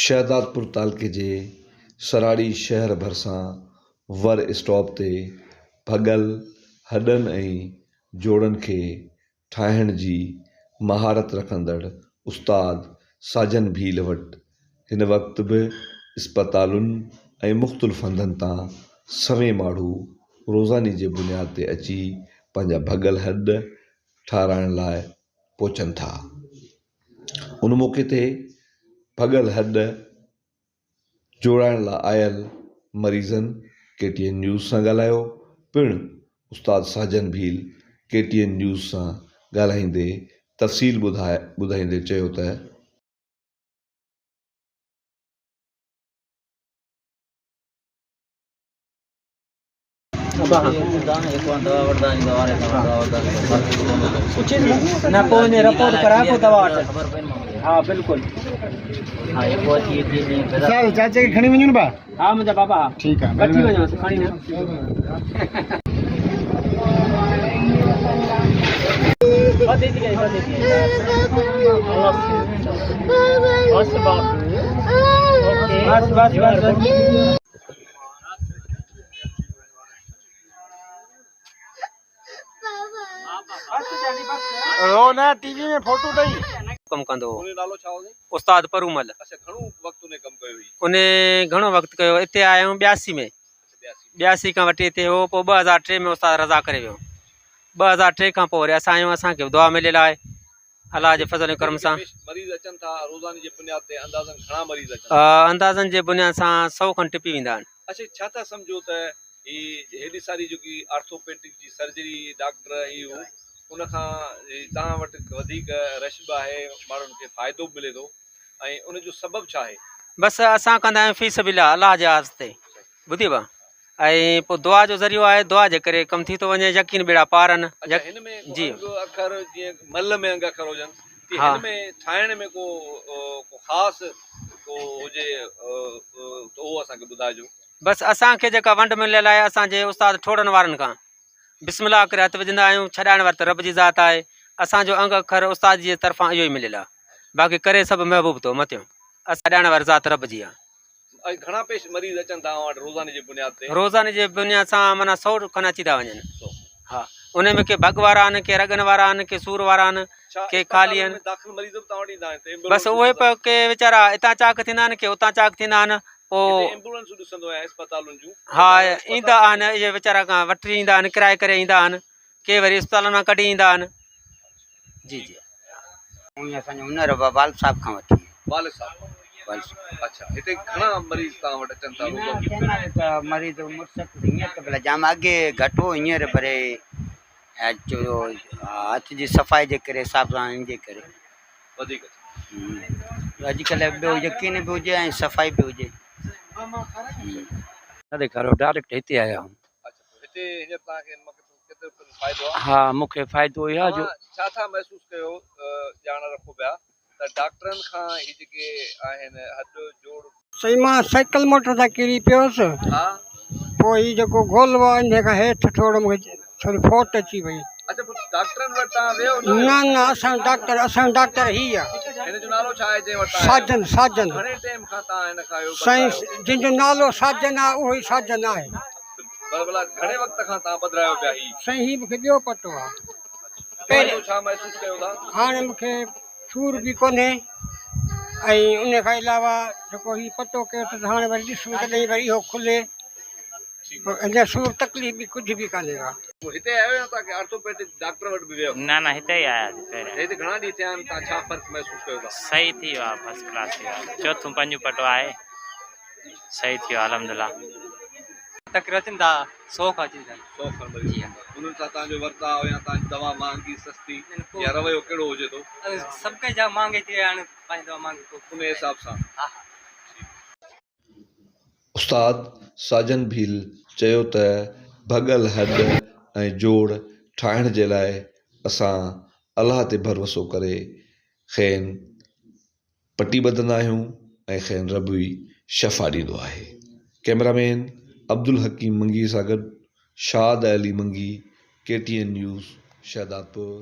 शहदादपुर तालुके जे सराड़ी शहर भरिसां वर स्टॉप ते भॻल हॾनि ऐं जोड़नि खे ठाहिण जी महारत रखंदड़ उस्ताद साजन भील वटि हिन वक़्तु बि इस्पतालुनि ऐं मुख़्तलिफ़ हंधनि तां सवें माण्हू रोज़ानी जे बुनियाद ते अची पंहिंजा भॻल हॾ ठाराइण लाइ पहुचनि था। उन मौक़े ते भॻल हॾ जोड़ाइण लाइ आयल मरीज़नि KTN न्यूज़ सां ॻाल्हायो। पिणु उस्ताद साजन भील KTN न्यूज़ सां ॻाल्हाईंदे तफ़सील ॿुधाईंदे चयो त हाँ बिल्कुल चाचे खे खणी वञूं न भाउ। हाँ मुंहिंजा बाबा ठीकु आहे वठी वञो खणी बस रो ना टीवी में फोटो दई कम कंदो उन नालो छा हो? उस्ताद परूमल। अच्छा, घणो वक्त ने कम कयो हुई? उन्हें घणो वक्त कयो। इते आयो 82 में। 82 का वठी इते हो पो 2003 में उस्ताद रज़ा करे वियो। 2003 का पोइ असां खे दुआ मिलियल आहे अल्लाह जे फज़ल करम सां। मरीज़ अचन था रोज़ानी जे बुनियाद ते अंदाज़न घणा मरीज़ अचन? अंदाज़न जे बुनियाद सां 100 खन टिपी वेंदा आहिनि। अच्छा, छा था सम्झो त ही हेॾी सारी जेकी आर्थोपेडिक जी सर्जरी डॉक्टर ही उन खां तव्हां वटि वधीक रश बि आहे, माण्हुनि खे फ़ाइदो बि मिले थो, ऐं उन जो सबबु छा आहे? बसि असां कंदा आहियूं फ़ी सबिलिल्लाह अल्लाह जे आस्ते, ॿुधी बा, ऐं पोइ दुआ जो ज़रियो आहे। दुआ जे करे कमु थी थो वञे, यकीन बेड़ा पार आहिनि। हिन में जी अखर जीअं मल में अंग अखर हुजनि, हिन में ठाहिण में को ख़ासि को हुजे त उहो असांखे ॿुधाइजो। बसि असांखे जेका वंड मिलियल आहे असांजे उस्ताद ठोड़नि वारनि खां बिस्मिल्लाह करे हथु विझंदा आहियूं। छॾाइण वारी त रब जी ज़ात आहे। असांजो अंग अखर उस्ताद जी तरफ़ां इहो ई मिलियल आहे। बाक़ी करे सभु महबूब थो मथियो। असां छॾाइण वारी ज़ात रब जी आहे। घणा पेश मरीज़ अचनि था वटि रोज़ाने जे बुनियाद ते? रोज़ाने जे बुनियाद सां माना 100 खन अची था वञनि। हा, उन में के भग वारा आहिनि, के रगन वारा आहिनि, के सूर वारा आहिनि, के खाली आहिनि। बसि उहे पियो के वीचारा हितां चाक थींदा आहिनि, के हुतां चाक थींदा आहिनि। हा, ईंदा आहिनि इहे वीचारा खां वठी ईंदा आहिनि, किराए करे ईंदा आहिनि, के वरी अस्पताल मां कढी ईंदा आहिनि। जी जी असांजो हुनर वाल साहब खां वठी वाल साहब। अच्छा, हिते घणा मरीज़ तव्हां वटि अचनि था? मरीज़ हींअर त भला जाम अॻे घटि हो, हींअर भले हथ जी सफ़ाई जे करे हिसाब सां इन जे करे वधीक अॼुकल्ह ॿियो यकीन बि हुजे ऐं सफ़ाई बि हुजे। न ॾेखारियो, डायरेक्ट हिते आया आहियूं। हिते हींअर तव्हांखे केतिरो फ़ाइदो आहे? हा, मूंखे फ़ाइदो इहो आहे जो छा था महसूसु कयो ॼाण रखो पिया त डॉक्टरनि खां ही जेके आहिनि हॾ जोड़? सही मां साइकिल मोटर सां किरी पियोसि। हा, पोइ हीउ जेको गोल हुओ इन खां हेठि थोरो मूंखे थोरी फोट अची वई। अच्छा, पोइ डॉक्टरनि वटि तव्हां वियो? न न, असां डॉक्टर ही आहे। हिन जो नालो छा आहे जंहिं वटि? साजन। साजन। घणे टाइम खां तव्हां हिन खां आहियो? साईं जंहिंजो नालो साजन आहे उहो ई साजन आहे। भला घणे वक़्त खां तव्हां बदिरायो पिया? ही साईं ही मूंखे ॿियो पतो आहे। पहिरियों छा महसूसु कयो था? हाणे मूंखे सूर बि कोन्हे, ऐं उन खां अलावा जेको ही पतो कयो त हाणे वरी ॾिसूं तॾहिं वरी इहो खुले। अञा सूर तकलीफ़ बि कुझु बि कान्हे का। हिते आयो या तव्हां आर्थोपेडिक डॉक्टर वटि बि वियो? न हिते ई आया हिते घणा ॾींहं थिया आहिनि? तव्हां छा फ़र्क़ु महसूसु कयो था? सही थी वियो आहे, फर्स्ट क्लास थी वियो आहे। चौथों पंजों पटो आहे, सही थी वियो आहे अल्हम्दुलिल्लाह। तकरीबन था 100 खां अची था। 100 खन मरीज़ उन्हनि सां तव्हांजो वर्ताव या तव्हांजी दवा महांगी सस्ती या रवैयो कहिड़ो हुजे थो? सभु कंहिं जा महांगे थी विया आहिनि, पंहिंजी दवा महांगी उन हिसाब सां। उस्ताद साजन भील चयो त भॻल हॾ ऐं जोड़ ठाहिण जे लाइ असां अलाह ते भरोसो करे खेनि पटी ॿधंदा आहियूं ऐं खेनि रब ई शफ़ा ॾींदो आहे। कैमरामैन अब्दुल हकीम मंगी सां गॾु शाद अली मंगी, KTN न्यूज़, शहदादपुर।